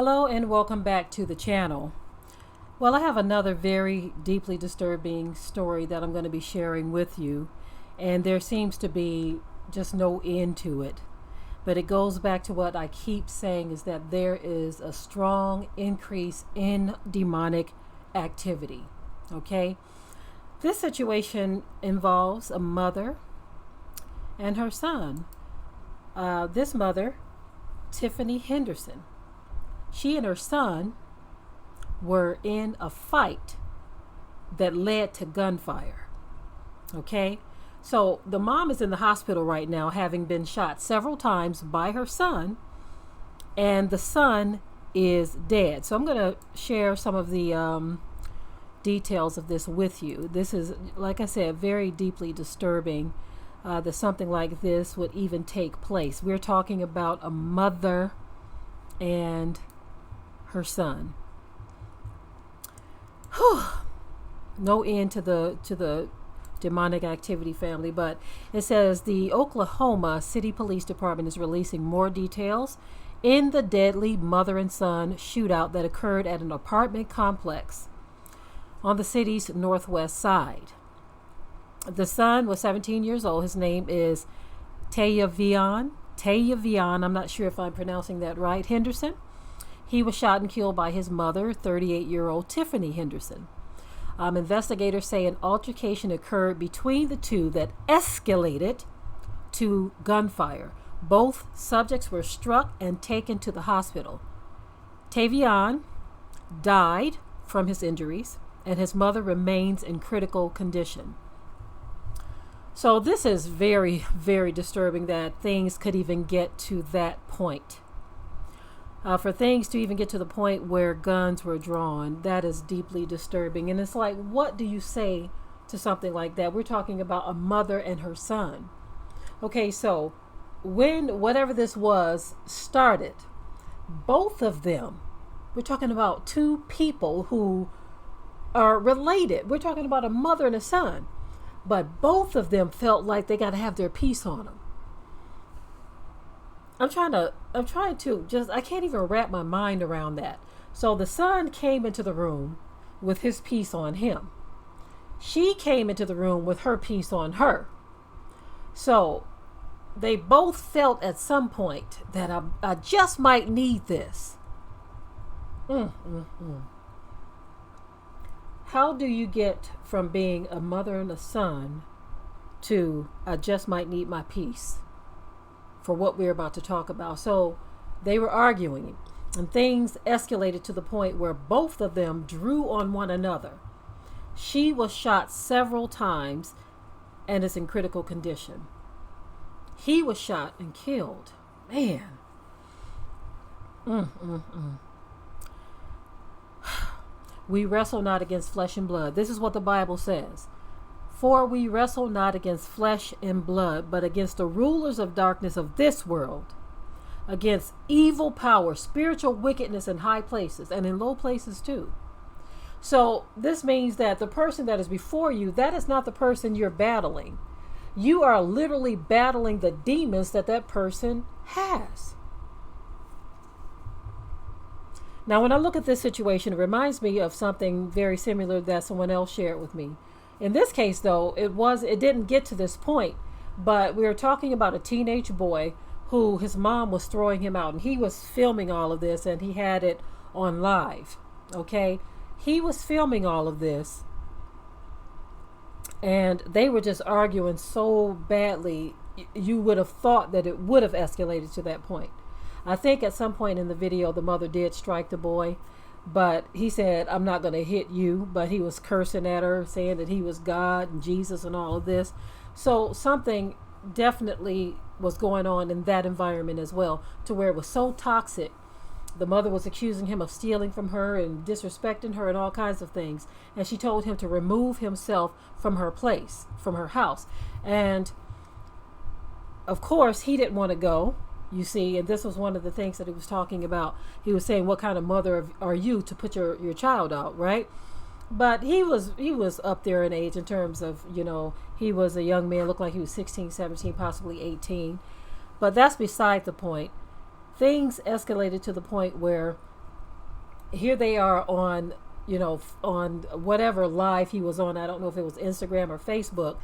Hello and welcome back to the channel. Well, I have another very deeply disturbing story that I'm going to be sharing with you, and there seems to be just no end to it. But it goes back to what I keep saying, is that there is a strong increase in demonic activity. Okay? This situation involves a mother and her son. This mother, Tiffany Henderson, she and her son were in a fight that led to gunfire. Okay? So the mom is in the hospital right now, having been shot several times by her son, and the son is dead. So I'm going to share some of the details of this with you. This is, like I said, very deeply disturbing that something like this would even take place. We're talking about a mother and her son. Whew. No end to the demonic activity, family. But it says the Oklahoma City Police Department is releasing more details in the deadly mother and son shootout that occurred at an apartment complex on the city's northwest side. The son was 17 years old. His name is Tayavion, I'm not sure if I'm pronouncing that right, Henderson. He was shot and killed by his mother, 38-year-old Tiffany Henderson. Investigators say an altercation occurred between the two that escalated to gunfire. Both subjects were struck and taken to the hospital. Tavion died from his injuries, and his mother remains in critical condition. So this is very, very disturbing that things could even get to that point. For things to even get to the point where guns were drawn, that is deeply disturbing. And it's like, what do you say to something like that? We're talking about a mother and her son. Okay, so when whatever this was started, both of them, we're talking about two people who are related. We're talking about a mother and a son. But both of them felt like they got to have their piece on them. I'm trying to just, I can't even wrap my mind around that. So the son came into the room with his piece on him. She came into the room with her piece on her. So they both felt at some point that I just might need this. How do you get from being a mother and a son to I just might need my piece for what we're about to talk about? So they were arguing, and things escalated to the point where both of them drew on one another. She was shot several times and is in critical condition. He was shot and killed. Man. We wrestle not against flesh and blood. This is what the Bible says. For we wrestle not against flesh and blood, but against the rulers of darkness of this world, against evil power, spiritual wickedness in high places and in low places too. So this means that the person that is before you, that is not the person you're battling. You are literally battling the demons that person has. Now, when I look at this situation, it reminds me of something very similar that someone else shared with me. In this case, though, it didn't get to this point, but we were talking about a teenage boy who his mom was throwing him out, and he was filming all of this, and he had it on live. Okay, he was filming all of this, and they were just arguing so badly. You would have thought that it would have escalated to that point. I think at some point in the video, the mother did strike the boy, but he said, I'm not going to hit you. But he was cursing at her, saying that he was God and Jesus and all of this. So something definitely was going on in that environment as well, to where it was so toxic. The mother was accusing him of stealing from her and disrespecting her and all kinds of things. And she told him to remove himself from her place, from her house. And of course, he didn't want to go. You see, and this was one of the things that he was talking about. He was saying, what kind of mother are you to put your child out, right? But he was up there in age in terms of, he was a young man, looked like he was 16, 17, possibly 18. But that's beside the point. Things escalated to the point where here they are on, on whatever live he was on. I don't know if it was Instagram or Facebook,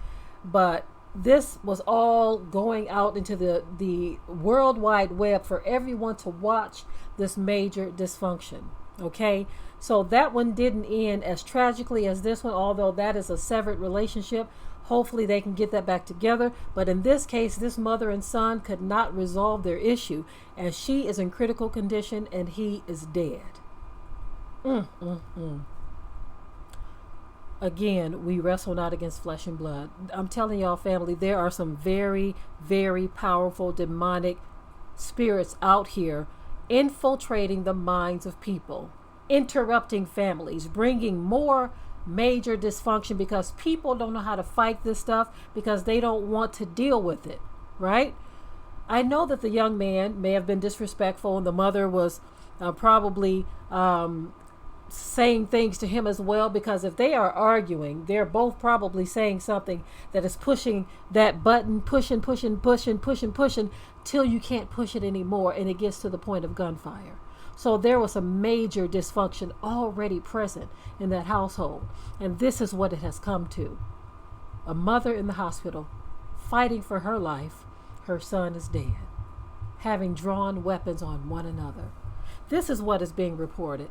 but this was all going out into the World Wide Web for everyone to watch this major dysfunction. Okay, so that one didn't end as tragically as this one, although that is a severed relationship. Hopefully they can get that back together. But in this case, this mother and son could not resolve their issue, as she is in critical condition and he is dead. Again, we wrestle not against flesh and blood. I'm telling y'all, family, there are some very, very powerful demonic spirits out here infiltrating the minds of people, interrupting families, bringing more major dysfunction because people don't know how to fight this stuff because they don't want to deal with it, right? I know that the young man may have been disrespectful and the mother was probably saying things to him as well, because if they are arguing, they're both probably saying something that is pushing that button, pushing till you can't push it anymore, and it gets to the point of gunfire. So there was a major dysfunction already present in that household, and this is what it has come to. A mother in the hospital fighting for her life. Her son is dead, having drawn weapons on one another. This is what is being reported.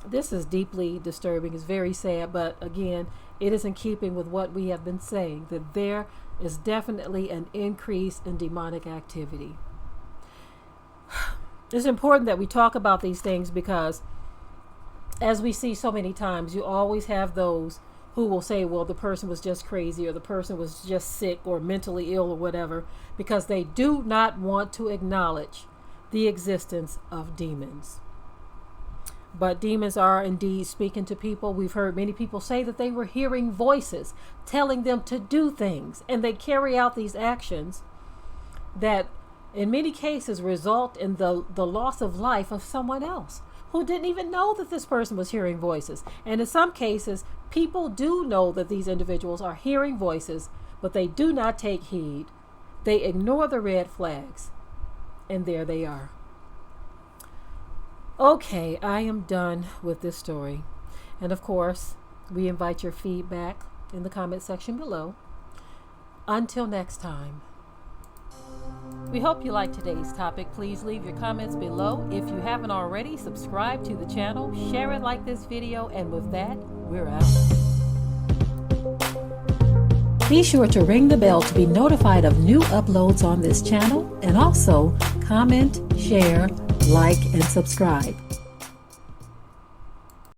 This is deeply disturbing. It's very sad, but again, it is in keeping with what we have been saying, that there is definitely an increase in demonic activity. It's important that we talk about these things because, as we see so many times, you always have those who will say, well, the person was just crazy, or the person was just sick or mentally ill or whatever, because they do not want to acknowledge the existence of demons. But demons are indeed speaking to people. We've heard many people say that they were hearing voices telling them to do things, and they carry out these actions that in many cases result in the loss of life of someone else who didn't even know that this person was hearing voices. And in some cases, people do know that these individuals are hearing voices, but they do not take heed. They ignore the red flags, and there they are. Okay, I am done with this story. And of course, we invite your feedback in the comment section below. Until next time. We hope you liked today's topic. Please leave your comments below. If you haven't already, subscribe to the channel, share it like this video, and with that, we're out. Be sure to ring the bell to be notified of new uploads on this channel, and also comment, share, like, and subscribe.